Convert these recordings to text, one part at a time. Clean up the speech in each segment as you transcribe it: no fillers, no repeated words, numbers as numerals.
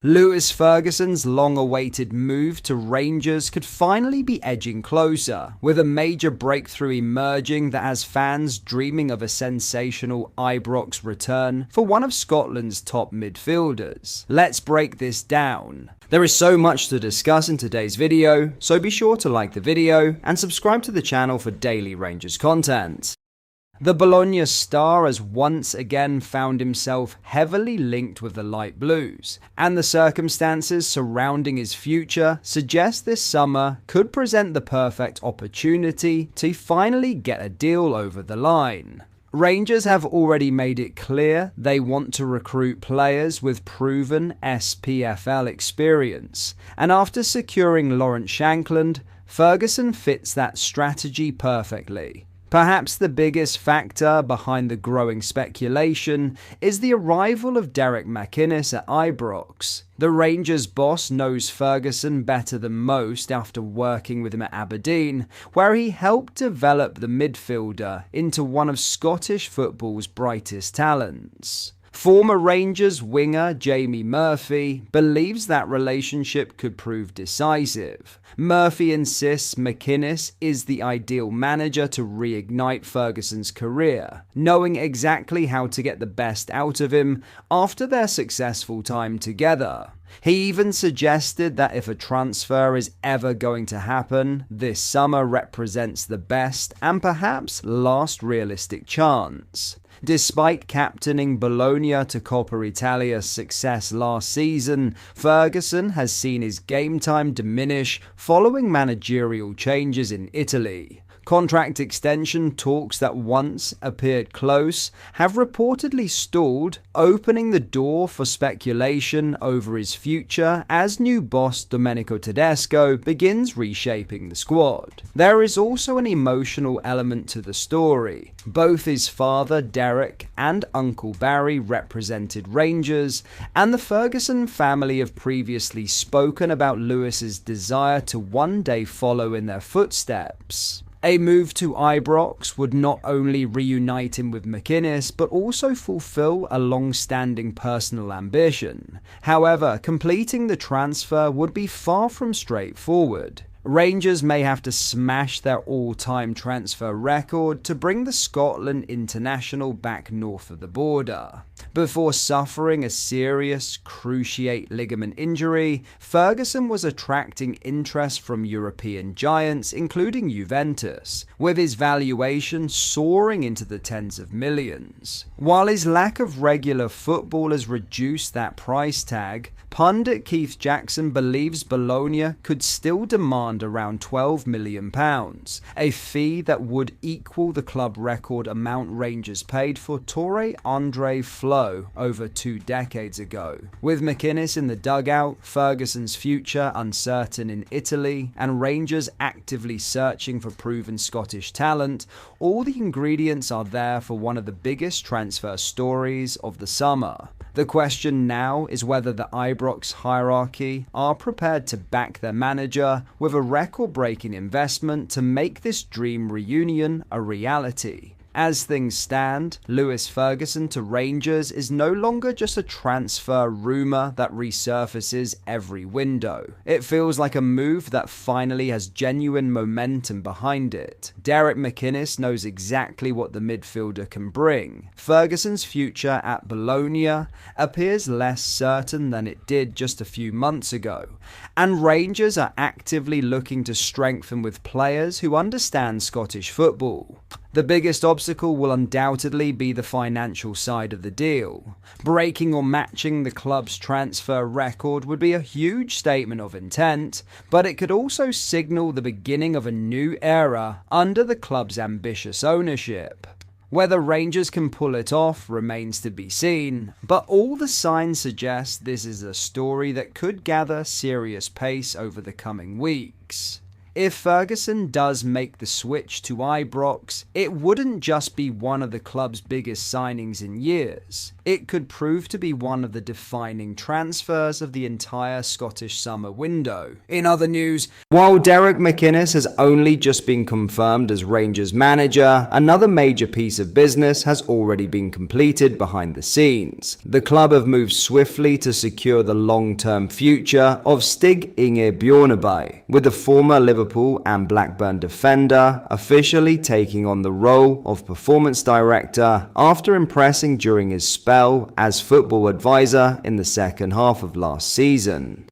Lewis Ferguson's long-awaited move to Rangers could finally be edging closer, with a major breakthrough emerging that has fans dreaming of a sensational Ibrox return for one of Scotland's top midfielders. Let's break this down. There is so much to discuss in today's video, so be sure to like the video and subscribe to the channel for daily Rangers content. The Bologna star has once again found himself heavily linked with the Light Blues, and the circumstances surrounding his future suggest this summer could present the perfect opportunity to finally get a deal over the line. Rangers have already made it clear they want to recruit players with proven SPFL experience, and after securing Lawrence Shankland, Ferguson fits that strategy perfectly. Perhaps the biggest factor behind the growing speculation is the arrival of Derek McInnes at Ibrox. The Rangers boss knows Ferguson better than most after working with him at Aberdeen, where he helped develop the midfielder into one of Scottish football's brightest talents. Former Rangers winger Jamie Murphy believes that relationship could prove decisive. Murphy insists McInnes is the ideal manager to reignite Ferguson's career, knowing exactly how to get the best out of him after their successful time together. He even suggested that if a transfer is ever going to happen, this summer represents the best and perhaps last realistic chance. Despite captaining Bologna to Coppa Italia's success last season, Ferguson has seen his game time diminish following managerial changes in Italy. Contract extension talks that once appeared close have reportedly stalled, opening the door for speculation over his future as new boss Domenico Tedesco begins reshaping the squad. There is also an emotional element to the story. Both his father Derek and Uncle Barry represented Rangers, and the Ferguson family have previously spoken about Lewis's desire to one day follow in their footsteps. A move to Ibrox would not only reunite him with McInnes, but also fulfill a long-standing personal ambition. However, completing the transfer would be far from straightforward. Rangers may have to smash their all-time transfer record to bring the Scotland international back north of the border. Before suffering a serious cruciate ligament injury, Ferguson was attracting interest from European giants including Juventus, with his valuation soaring into the tens of millions. While his lack of regular football has reduced that price tag, pundit Keith Jackson believes Bologna could still demand around £12 million, a fee that would equal the club record amount Rangers paid for Tore Andre Flo over 2 decades ago. With McInnes in the dugout, Ferguson's future uncertain in Italy, and Rangers actively searching for proven Scottish talent, all the ingredients are there for one of the biggest transfer stories of the summer. The question now is whether the Ibrox hierarchy are prepared to back their manager with a record-breaking investment to make this dream reunion a reality. As things stand, Lewis Ferguson to Rangers is no longer just a transfer rumour that resurfaces every window. It feels like a move that finally has genuine momentum behind it. Derek McInnes knows exactly what the midfielder can bring. Ferguson's future at Bologna appears less certain than it did just a few months ago, and Rangers are actively looking to strengthen with players who understand Scottish football. The biggest obstacle will undoubtedly be the financial side of the deal. Breaking or matching the club's transfer record would be a huge statement of intent, but it could also signal the beginning of a new era under the club's ambitious ownership. Whether Rangers can pull it off remains to be seen, but all the signs suggest this is a story that could gather serious pace over the coming weeks. If Ferguson does make the switch to Ibrox, it wouldn't just be one of the club's biggest signings in years. It could prove to be one of the defining transfers of the entire Scottish summer window. In other news, while Derek McInnes has only just been confirmed as Rangers manager, another major piece of business has already been completed behind the scenes. The club have moved swiftly to secure the long-term future of Stig Inge Bjornebye, with the former Liverpool and Blackburn defender officially taking on the role of performance director after impressing during his spell as football advisor in the second half of last season.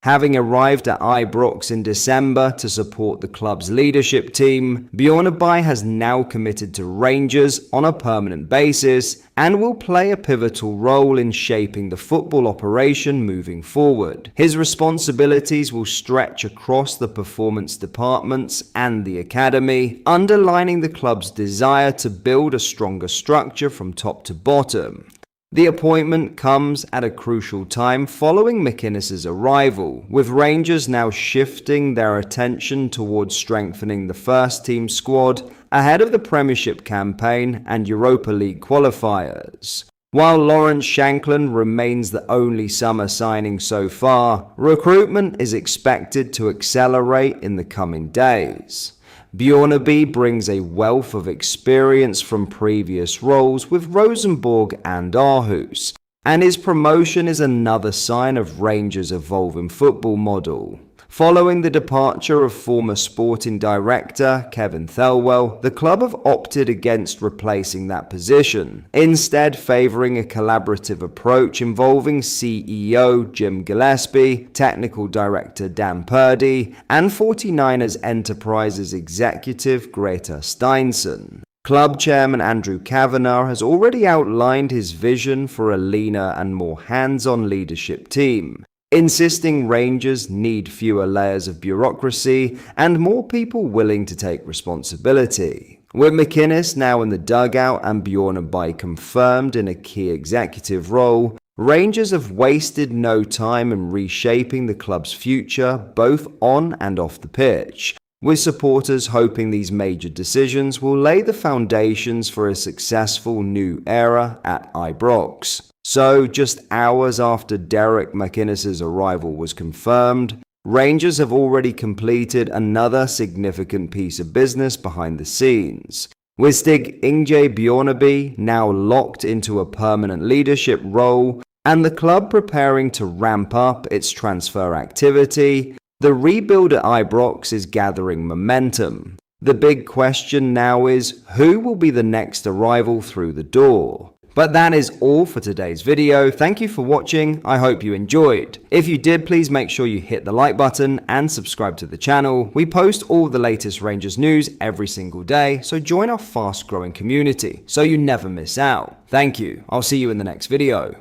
Having arrived at Ibrox in December to support the club's leadership team, Bjornebye has now committed to Rangers on a permanent basis and will play a pivotal role in shaping the football operation moving forward. His responsibilities will stretch across the performance departments and the academy, underlining the club's desire to build a stronger structure from top to bottom. The appointment comes at a crucial time following McInnes' arrival, with Rangers now shifting their attention towards strengthening the first-team squad ahead of the Premiership campaign and Europa League qualifiers. While Lawrence Shankland remains the only summer signing so far, recruitment is expected to accelerate in the coming days. Bjornebye brings a wealth of experience from previous roles with Rosenborg and Aarhus, and his promotion is another sign of Rangers' evolving football model. Following the departure of former sporting director Kevin Thelwell, the club have opted against replacing that position, instead favouring a collaborative approach involving CEO Jim Gillespie, technical director Dan Purdy, and 49ers Enterprises executive Greta Steinson. Club chairman Andrew Kavanagh has already outlined his vision for a leaner and more hands-on leadership team, insisting Rangers need fewer layers of bureaucracy and more people willing to take responsibility. With McInnes now in the dugout and Bjornebye confirmed in a key executive role, Rangers have wasted no time in reshaping the club's future both on and off the pitch, with supporters hoping these major decisions will lay the foundations for a successful new era at Ibrox. So, just hours after Derek McInnes' arrival was confirmed, Rangers have already completed another significant piece of business behind the scenes, with Stig Inge Bjornebye now locked into a permanent leadership role and the club preparing to ramp up its transfer activity. The rebuild at Ibrox is gathering momentum. The big question now is, who will be the next arrival through the door? But that is all for today's video. Thank you for watching. I hope you enjoyed. If you did, please make sure you hit the like button and subscribe to the channel. We post all the latest Rangers news every single day, so join our fast growing community so you never miss out. Thank you. I'll see you in the next video.